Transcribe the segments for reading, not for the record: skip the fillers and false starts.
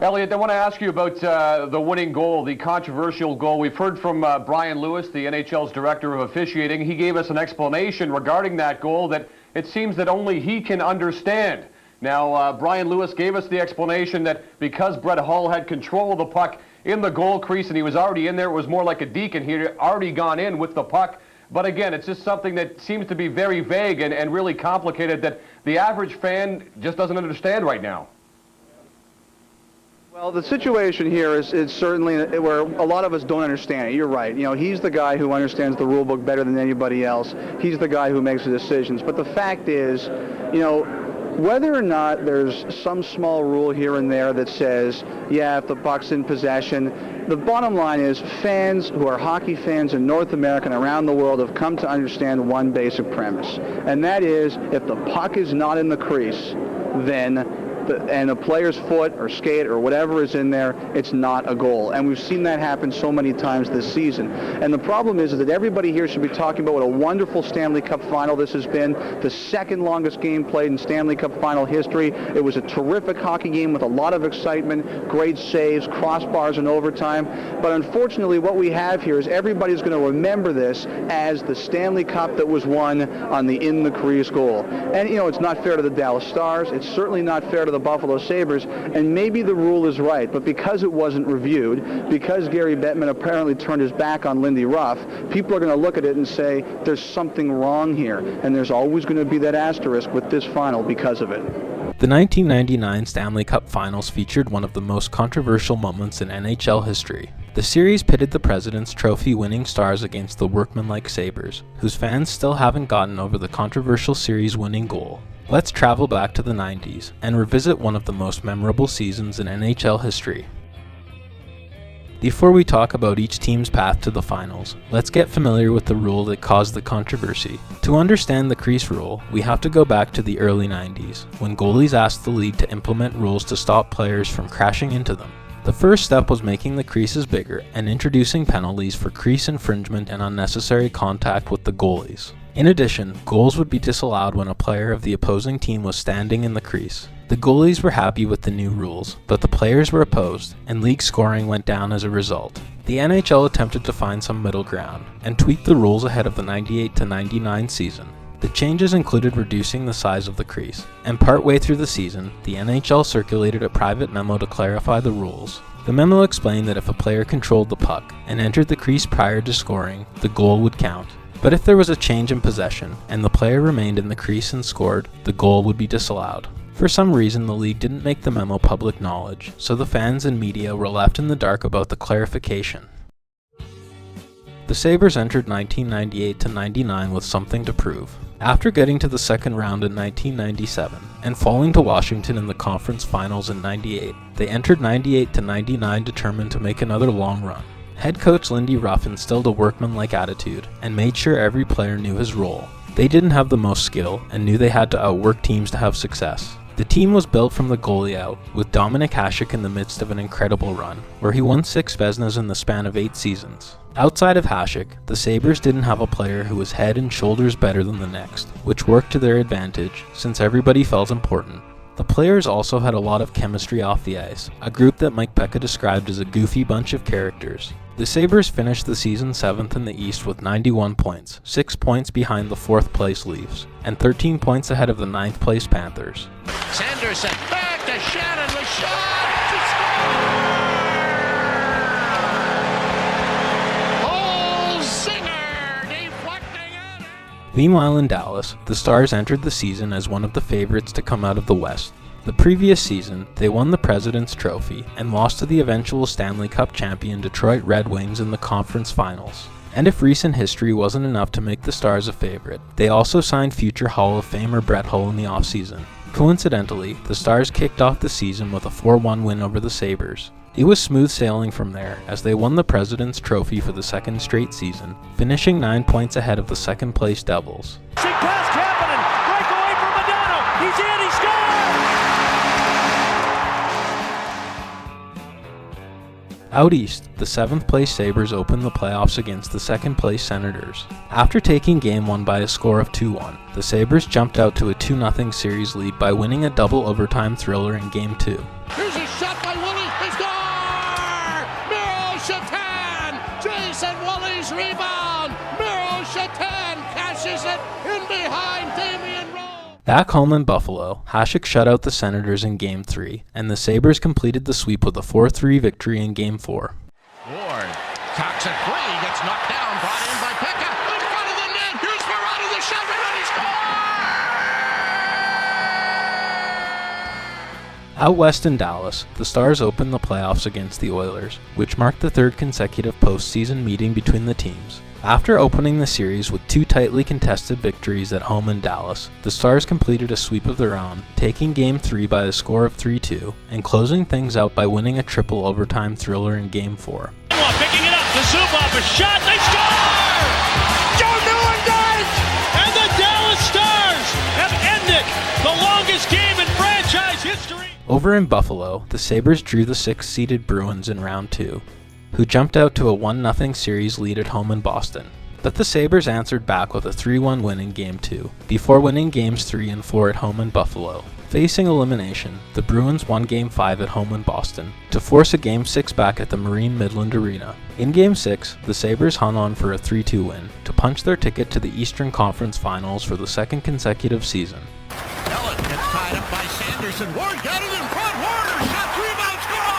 Elliot, I want to ask you about the winning goal, the controversial goal. We've heard from Brian Lewis, the NHL's director of officiating. He gave us an explanation regarding that goal that it seems that only he can understand. Now, Brian Lewis gave us the explanation that because Brett Hull had control of the puck in the goal crease and he was already in there, it was more like a deacon. He had already gone in with the puck. But again, it's just something that seems to be very vague and really complicated that the average fan just doesn't understand right now. Well, the situation here is certainly where a lot of us don't understand it. You're right. You know, he's the guy who understands the rule book better than anybody else. He's the guy who makes the decisions. But the fact is, you know, whether or not there's some small rule here and there that says, yeah, if the puck's in possession, the bottom line is fans who are hockey fans in North America and around the world have come to understand one basic premise. And that is, if the puck is not in the crease, then and a player's foot or skate or whatever is in there, it's not a goal. And we've seen that happen so many times this season. And the problem is that everybody here should be talking about what a wonderful Stanley Cup final this has been, the second longest game played in Stanley Cup final history. It was a terrific hockey game with a lot of excitement, great saves, crossbars in overtime. But unfortunately, what we have here is everybody's going to remember this as the Stanley Cup that was won on the in-the-crease goal. And, you know, it's not fair to the Dallas Stars. It's certainly not fair to the Buffalo Sabres, and maybe the rule is right, but because it wasn't reviewed, because Gary Bettman apparently turned his back on Lindy Ruff, people are going to look at it and say, there's something wrong here, and there's always going to be that asterisk with this final because of it. The 1999 Stanley Cup Finals featured one of the most controversial moments in NHL history. The series pitted the President's Trophy winning Stars against the workmanlike Sabres, whose fans still haven't gotten over the controversial series winning goal. Let's travel back to the 90s and revisit one of the most memorable seasons in NHL history. Before we talk about each team's path to the finals, let's get familiar with the rule that caused the controversy. To understand the crease rule, we have to go back to the early 90s, when goalies asked the league to implement rules to stop players from crashing into them. The first step was making the creases bigger and introducing penalties for crease infringement and unnecessary contact with the goalies. In addition, goals would be disallowed when a player of the opposing team was standing in the crease. The goalies were happy with the new rules, but the players were opposed, and league scoring went down as a result. The NHL attempted to find some middle ground, and tweaked the rules ahead of the 98-99 season. The changes included reducing the size of the crease, and partway through the season, the NHL circulated a private memo to clarify the rules. The memo explained that if a player controlled the puck and entered the crease prior to scoring, the goal would count. But if there was a change in possession, and the player remained in the crease and scored, the goal would be disallowed. For some reason, the league didn't make the memo public knowledge, so the fans and media were left in the dark about the clarification. The Sabres entered 1998-99 with something to prove. After getting to the second round in 1997, and falling to Washington in the conference finals in 98, they entered 98-99 determined to make another long run. Head coach Lindy Ruff instilled a workmanlike attitude and made sure every player knew his role. They didn't have the most skill and knew they had to outwork teams to have success. The team was built from the goalie out, with Dominik Hasek in the midst of an incredible run, where he won 6 Vezinas in the span of 8 seasons. Outside of Hasek, the Sabres didn't have a player who was head and shoulders better than the next, which worked to their advantage since everybody felt important. The players also had a lot of chemistry off the ice, a group that Mike Peca described as a goofy bunch of characters. The Sabres finished the season 7th in the East with 91 points, 6 points behind the 4th place Leafs, and 13 points ahead of the 9th place Panthers. Sanderson back to Shannon with shot! Meanwhile in Dallas, the Stars entered the season as one of the favorites to come out of the West. The previous season, they won the President's Trophy and lost to the eventual Stanley Cup champion Detroit Red Wings in the conference finals. And if recent history wasn't enough to make the Stars a favorite, they also signed future Hall of Famer Brett Hull in the offseason. Coincidentally, the Stars kicked off the season with a 4-1 win over the Sabres. It was smooth sailing from there as they won the President's Trophy for the second straight season, finishing 9 points ahead of the second place Devils. Pass Kapanen, breakaway from Modano, he's in, he scored! Out east, the 7th place Sabres opened the playoffs against the 2nd place Senators. After taking Game 1 by a score of 2-1, the Sabres jumped out to a 2-0 series lead by winning a double overtime thriller in Game 2. Here's a shot by Willie. They score! Miro Shatan! Jason Woolley's rebound! Miro Shatan cashes it in behind Damian Rowe! Back home in Buffalo, Hasek shut out the Senators in Game 3, and the Sabres completed the sweep with a 4-3 victory in Game 4. Ward cocks it free, gets knocked down, brought in by Pekka, in front of the net, here's Verano, the shot, and he scores! Out west in Dallas, the Stars opened the playoffs against the Oilers, which marked the third consecutive postseason meeting between the teams. After opening the series with two tightly contested victories at home in Dallas, the Stars completed a sweep of their own, taking Game 3 by a score of 3-2, and closing things out by winning a triple overtime thriller in Game 4. Picking it up, the Zubov, a shot, they score! Joe Newendike! And the Dallas Stars have ended the longest game in franchise history! Over in Buffalo, the Sabres drew the 6th-seeded Bruins in Round 2, who jumped out to a 1-0 series lead at home in Boston. But the Sabres answered back with a 3-1 win in Game 2, before winning Games 3 and 4 at home in Buffalo. Facing elimination, the Bruins won Game 5 at home in Boston, to force a Game 6 back at the Marine Midland Arena. In Game 6, the Sabres hung on for a 3-2 win, to punch their ticket to the Eastern Conference Finals for the second consecutive season. Ellen gets tied up by Sanderson, Ward got it in front, Warner, shot, rebound, score!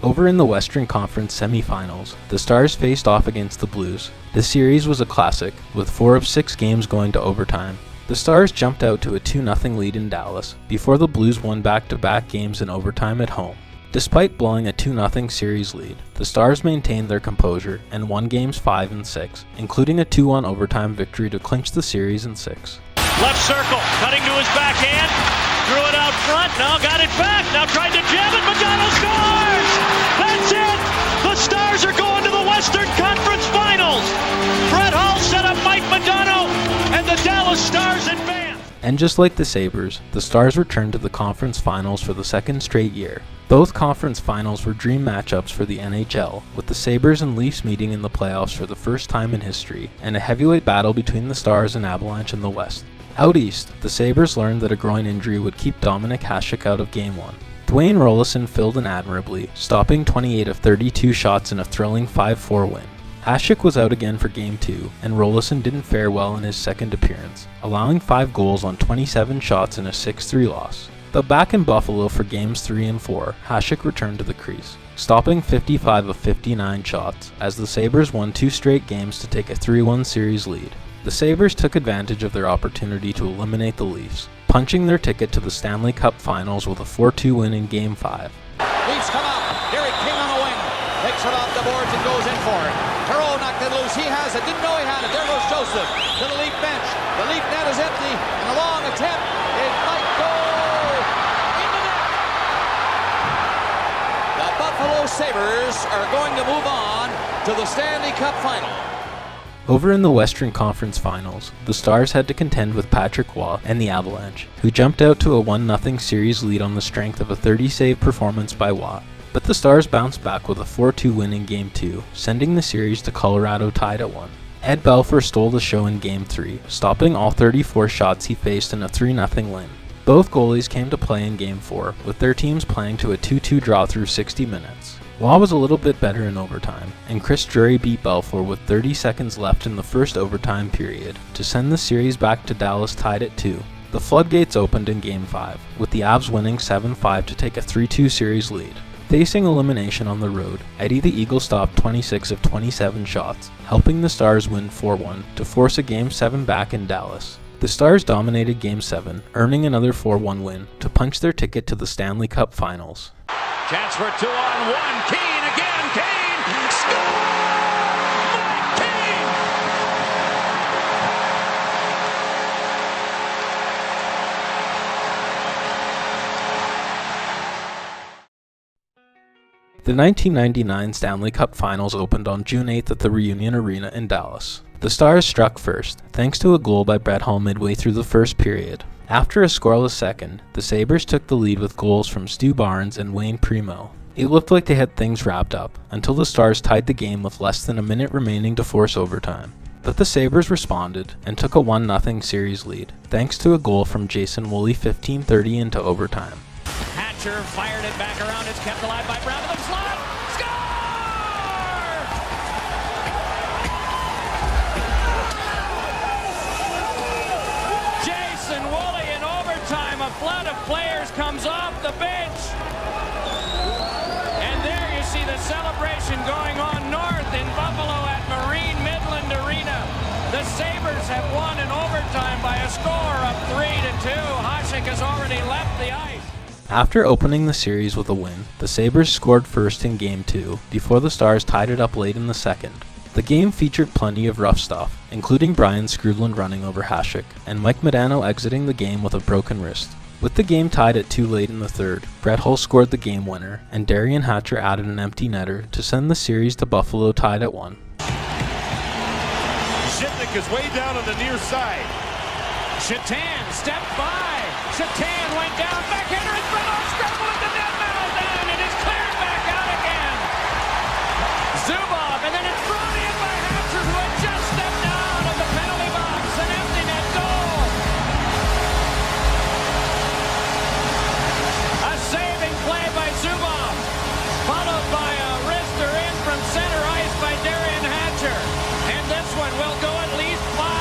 Over in the Western Conference semifinals, the Stars faced off against the Blues. The series was a classic, with 4 of 6 games going to overtime. The Stars jumped out to a 2-0 lead in Dallas, before the Blues won back-to-back games in overtime at home. Despite blowing a 2-0 series lead, the Stars maintained their composure and won Games 5 and 6, including a 2-1 overtime victory to clinch the series in 6. Left circle, cutting to his backhand, threw it out front, now got it back, now tried to jam it, Modano scores! That's it! The Stars are going to the Western Conference Finals! Brett Hull set up Mike Modano, and the Dallas Stars advance! And just like the Sabres, the Stars returned to the conference finals for the second straight year. Both conference finals were dream matchups for the NHL, with the Sabres and Leafs meeting in the playoffs for the first time in history, and a heavyweight battle between the Stars and Avalanche in the West. Out east, the Sabres learned that a groin injury would keep Dominik Hasek out of Game 1. Dwayne Roloson filled in admirably, stopping 28 of 32 shots in a thrilling 5-4 win. Hasek was out again for Game 2, and Roloson didn't fare well in his second appearance, allowing 5 goals on 27 shots in a 6-3 loss. But back in Buffalo for Games 3 and 4, Hasek returned to the crease, stopping 55 of 59 shots, as the Sabres won 2 straight games to take a 3-1 series lead. The Sabres took advantage of their opportunity to eliminate the Leafs, punching their ticket to the Stanley Cup Finals with a 4-2 win in Game 5. Leafs come out. Derek King on the wing. Takes it off the boards and goes in for it. Perreault knocked it loose. He has it. Didn't know he had it. There goes Joseph to the Leaf bench. The Leaf net is empty. And a long attempt. It might go in the net. The Buffalo Sabres are going to move on to the Stanley Cup Final. Over in the Western Conference Finals, the Stars had to contend with Patrick Roy and the Avalanche, who jumped out to a 1-0 series lead on the strength of a 30-save performance by Roy. But the Stars bounced back with a 4-2 win in Game 2, sending the series to Colorado tied at 1. Ed Belfour stole the show in Game 3, stopping all 34 shots he faced in a 3-0 win. Both goalies came to play in Game 4, with their teams playing to a 2-2 draw through 60 minutes. Roy was a little bit better in overtime, and Chris Drury beat Belfour with 30 seconds left in the first overtime period to send the series back to Dallas tied at 2. The floodgates opened in Game 5, with the Avs winning 7-5 to take a 3-2 series lead. Facing elimination on the road, Eddie the Eagle stopped 26 of 27 shots, helping the Stars win 4-1 to force a Game 7 back in Dallas. The Stars dominated Game 7, earning another 4-1 win to punch their ticket to the Stanley Cup Finals. Chance for 2-on-1. Kane again. Kane scores! Mike Kane! The 1999 Stanley Cup Finals opened on June 8th at the Reunion Arena in Dallas. The Stars struck first, thanks to a goal by Brett Hull midway through the first period. After a scoreless second, the Sabres took the lead with goals from Stu Barnes and Wayne Primo. It looked like they had things wrapped up, until the Stars tied the game with less than a minute remaining to force overtime. But the Sabres responded, and took a 1-0 series lead, thanks to a goal from Jason Woolley 15:30 into overtime. Hatcher fired it back around. It's kept alive by Brown to the slot. Score! Jason Woolley in overtime. A flood of players comes off the bench. And there you see the celebration going on north in Buffalo at Marine Midland Arena. The Sabres have won in overtime by a score of 3-2. Hasek has already left the ice. After opening the series with a win, the Sabres scored first in Game 2, before the Stars tied it up late in the second. The game featured plenty of rough stuff, including Brian Skrudland running over Hasek, and Mike Modano exiting the game with a broken wrist. With the game tied at 2 late in the third, Brett Hull scored the game winner, and Darian Hatcher added an empty netter to send the series to Buffalo tied at 1. Shipnick is way down on the near side. Shatan stepped by. Shatan went down. Backhander is Brett scrambled at the net. Metal down. It is cleared back out again. Zubov, and then it's thrown in by Hatcher, who had just stepped out of the penalty box. An empty net goal. A saving play by Zubov, followed by a wrister in from center ice by Darian Hatcher. And this one will go at least 5.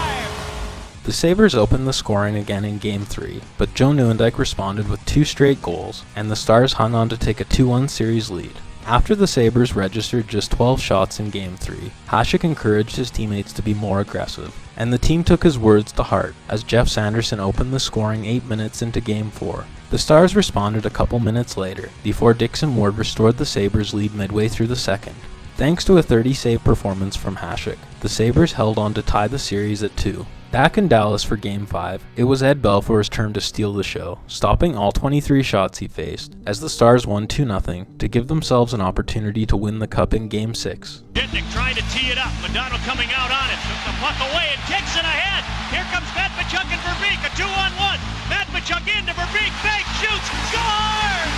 The Sabres opened the scoring again in Game 3, but Joe Nieuwendyk responded with 2 straight goals, and the Stars hung on to take a 2-1 series lead. After the Sabres registered just 12 shots in Game 3, Hasek encouraged his teammates to be more aggressive, and the team took his words to heart as Jeff Sanderson opened the scoring 8 minutes into Game 4. The Stars responded a couple minutes later, before Dixon Ward restored the Sabres' lead midway through the second. Thanks to a 30-save performance from Hasek, the Sabres held on to tie the series at 2. Back in Dallas for Game 5, it was Ed Belfour's turn to steal the show, stopping all 23 shots he faced, as the Stars won 2-0 to give themselves an opportunity to win the Cup in Game 6. Ditnick trying to tee it up. Modano coming out on it. Took the puck away and kicks it ahead. Here comes Matvichuk and Verbeek. A 2-on-1. Matvichuk into Verbeek. Fake shoots. Scores!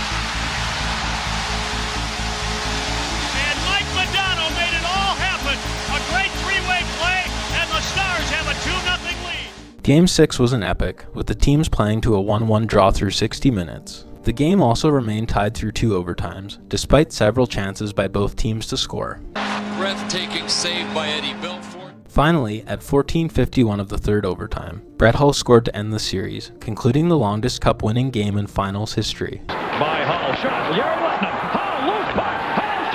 And Mike Modano made it all happen. A great three-way play, and the Stars have a 2-0 lead. Game 6 was an epic, with the teams playing to a 1-1 draw through 60 minutes. The game also remained tied through 2 overtimes, despite several chances by both teams to score. Breathtaking save by Eddie Belfour. Finally, at 14:51 of the third overtime, Brett Hull scored to end the series, concluding the longest Cup-winning game in finals history. By Hull, shot, Yari Letnam, Hull, loose puck, Hull,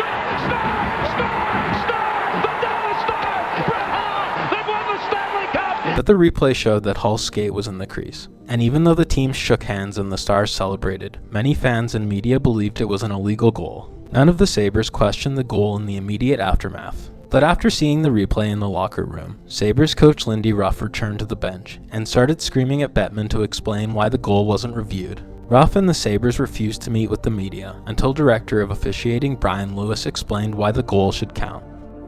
star, the Dallas Stars, Brett Hull, they've won the Stanley Cup! But the replay showed that Hull's skate was in the crease, and even though the teams shook hands and the Stars celebrated, many fans and media believed it was an illegal goal. None of the Sabres questioned the goal in the immediate aftermath. But after seeing the replay in the locker room, Sabres coach Lindy Ruff returned to the bench and started screaming at Bettman to explain why the goal wasn't reviewed. Ruff and the Sabres refused to meet with the media until Director of Officiating Brian Lewis explained why the goal should count.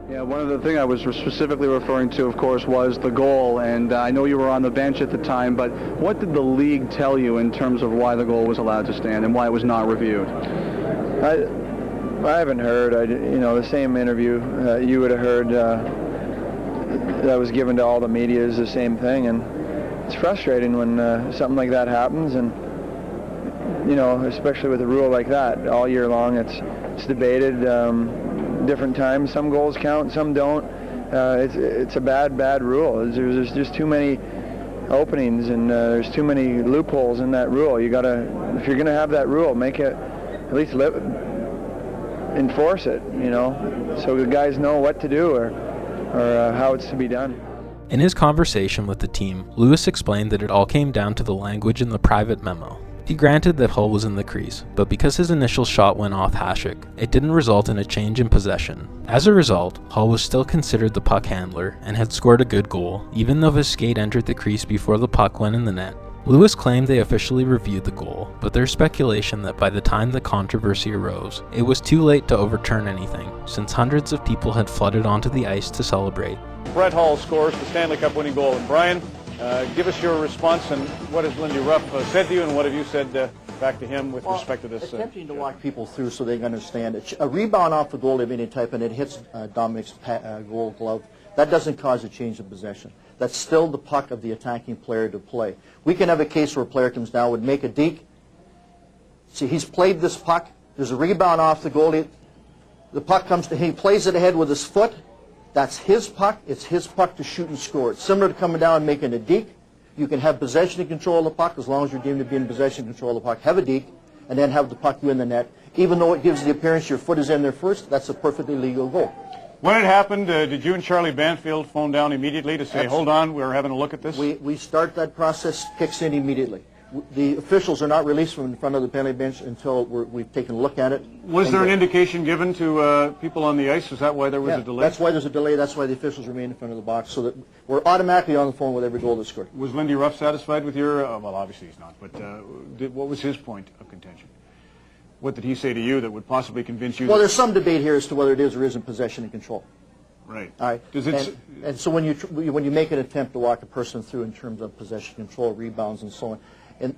Yeah, one of the things I was specifically referring to, of course, was the goal, and I know you were on the bench at the time, but what did the league tell you in terms of why the goal was allowed to stand and why it was not reviewed? I haven't heard. The same interview you would have heard that was given to all the media is the same thing, and it's frustrating when something like that happens, and especially with a rule like that all year long. It's debated different times. Some goals count, some don't. It's a bad rule. There's just too many openings, and there's too many loopholes in that rule. If you're gonna have that rule, make it at least enforce it, so the guys know what to do or how it's to be done. In his conversation with the team, Lewis explained that it all came down to the language in the private memo. He granted that Hull was in the crease, but because his initial shot went off Hasek, it didn't result in a change in possession. As a result, Hull was still considered the puck handler and had scored a good goal, even though his skate entered the crease before the puck went in the net. Lewis claimed they officially reviewed the goal, but there's speculation that by the time the controversy arose, it was too late to overturn anything, since hundreds of people had flooded onto the ice to celebrate. Brett Hull scores the Stanley Cup winning goal. And Brian, give us your response, and what has Lindy Ruff said to you, and what have you said back to him with respect to this. It's tempting to walk people through so they can understand it. A rebound off the goal of any type and it hits Dominic's goal glove, that doesn't cause a change of possession. That's still the puck of the attacking player to play. We can have a case where a player comes down, would make a deke. See, he's played this puck. There's a rebound off the goalie. The puck comes to him. He plays it ahead with his foot. That's his puck. It's his puck to shoot and score. It's similar to coming down and making a deke. You can have possession and control of the puck as long as you're deemed to be in possession and control of the puck. Have a deke, and then have the puck win the net. Even though it gives the appearance your foot is in there first, that's a perfectly legal goal. When it happened, did you and Charlie Banfield phone down immediately to say, hold on, we're having a look at this? We start that process, kicks in immediately. The officials are not released from in front of the penalty bench until we've taken a look at it. Was there an indication given to people on the ice? Is that why there was a delay? That's why there's a delay. That's why the officials remain in front of the box, so that we're automatically on the phone with every goal that's scored. Was Lindy Ruff satisfied with your, well, obviously he's not, but what was his point of contention? What did he say to you that would possibly convince you? Well, there's some debate here as to whether it is or isn't possession and control. Right. All right. And so when you make an attempt to walk a person through in terms of possession, control, rebounds, and so on,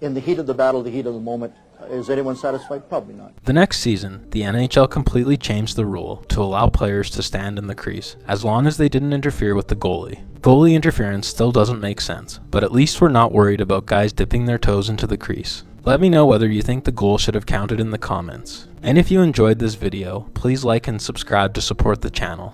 in the heat of the battle, the heat of the moment, is anyone satisfied? Probably not. The next season, the NHL completely changed the rule to allow players to stand in the crease, as long as they didn't interfere with the goalie. Goalie interference still doesn't make sense, but at least we're not worried about guys dipping their toes into the crease. Let me know whether you think the goal should have counted in the comments. And if you enjoyed this video, please like and subscribe to support the channel.